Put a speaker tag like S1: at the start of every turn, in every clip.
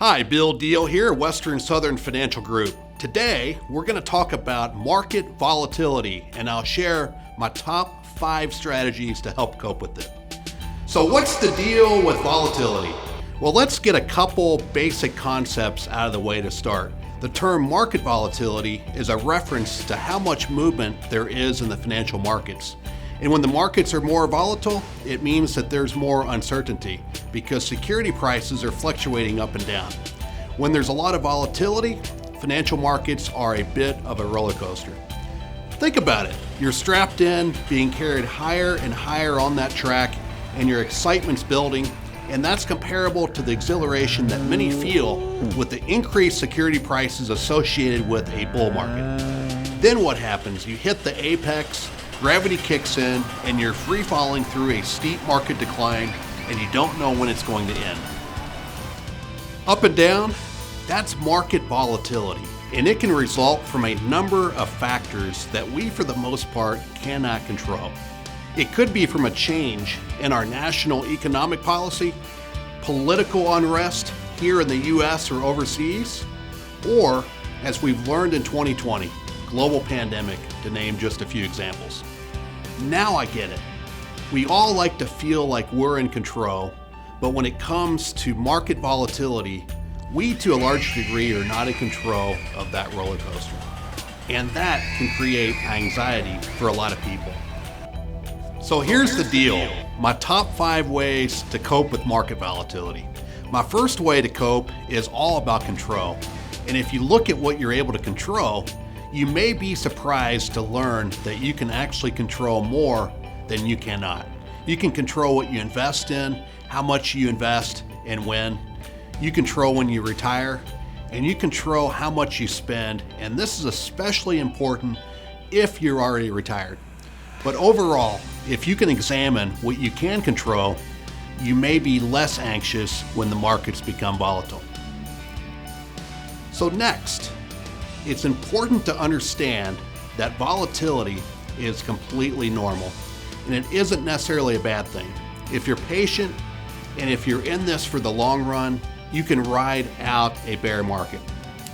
S1: Hi, Bill Diehl here, Western Southern Financial Group. Today, we're going to talk about market volatility, and I'll share my top 5 strategies to help cope with it. So what's the deal with volatility? Well, let's get a couple basic concepts out of the way to start. The term market volatility is a reference to how much movement there is in the financial markets. And when the markets are more volatile, it means that there's more uncertainty because security prices are fluctuating up and down. When there's a lot of volatility, financial markets are a bit of a roller coaster. Think about it. You're strapped in, being carried higher and higher on that track, and your excitement's building, and that's comparable to the exhilaration that many feel with the increased security prices associated with a bull market. Then what happens? You hit the apex, gravity kicks in, and you're free falling through a steep market decline, and you don't know when it's going to end. Up and down, that's market volatility, and it can result from a number of factors that we, for the most part, cannot control. It could be from a change in our national economic policy, political unrest here in the US or overseas, or, as we've learned in 2020, global pandemic, to name just a few examples. Now I get it. We all like to feel like we're in control, but when it comes to market volatility, we to a large degree are not in control of that roller coaster. And that can create anxiety for a lot of people. So here's the deal, my top 5 ways to cope with market volatility. My first way to cope is all about control. And if you look at what you're able to control, you may be surprised to learn that you can actually control more than you cannot. You can control what you invest in, how much you invest, and when. You control when you retire, and you control how much you spend, and this is especially important if you're already retired. But overall, if you can examine what you can control, you may be less anxious when the markets become volatile. So next, it's important to understand that volatility is completely normal, and it isn't necessarily a bad thing. If you're patient, and if you're in this for the long run, you can ride out a bear market.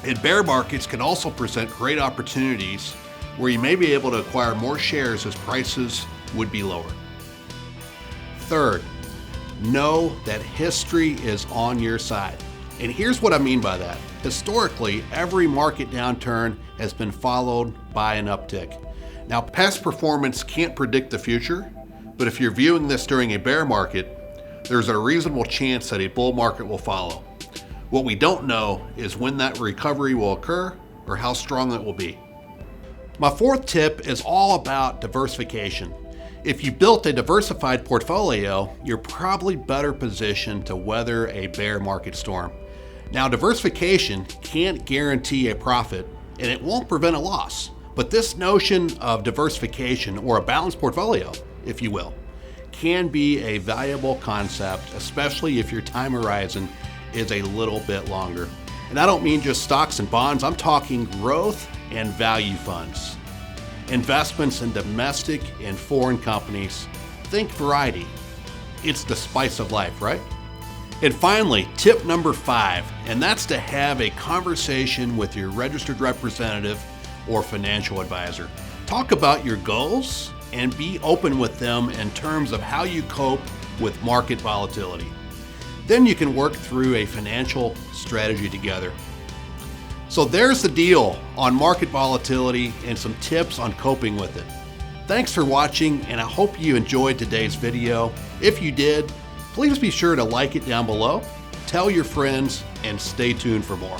S1: And bear markets can also present great opportunities where you may be able to acquire more shares as prices would be lower. Third, know that history is on your side. And here's what I mean by that. Historically, every market downturn has been followed by an uptick. Now, past performance can't predict the future, but if you're viewing this during a bear market, there's a reasonable chance that a bull market will follow. What we don't know is when that recovery will occur or how strong it will be. My fourth tip is all about diversification. If you built a diversified portfolio, you're probably better positioned to weather a bear market storm. Now, diversification can't guarantee a profit, and it won't prevent a loss. But this notion of diversification, or a balanced portfolio, if you will, can be a valuable concept, especially if your time horizon is a little bit longer. And I don't mean just stocks and bonds, I'm talking growth and value funds. Investments in domestic and foreign companies. Think variety. It's the spice of life, right? And finally, tip number 5, and that's to have a conversation with your registered representative or financial advisor. Talk about your goals and be open with them in terms of how you cope with market volatility. Then you can work through a financial strategy together. So there's the deal on market volatility and some tips on coping with it. Thanks for watching, and I hope you enjoyed today's video. If you did, please be sure to like it down below, tell your friends, and stay tuned for more.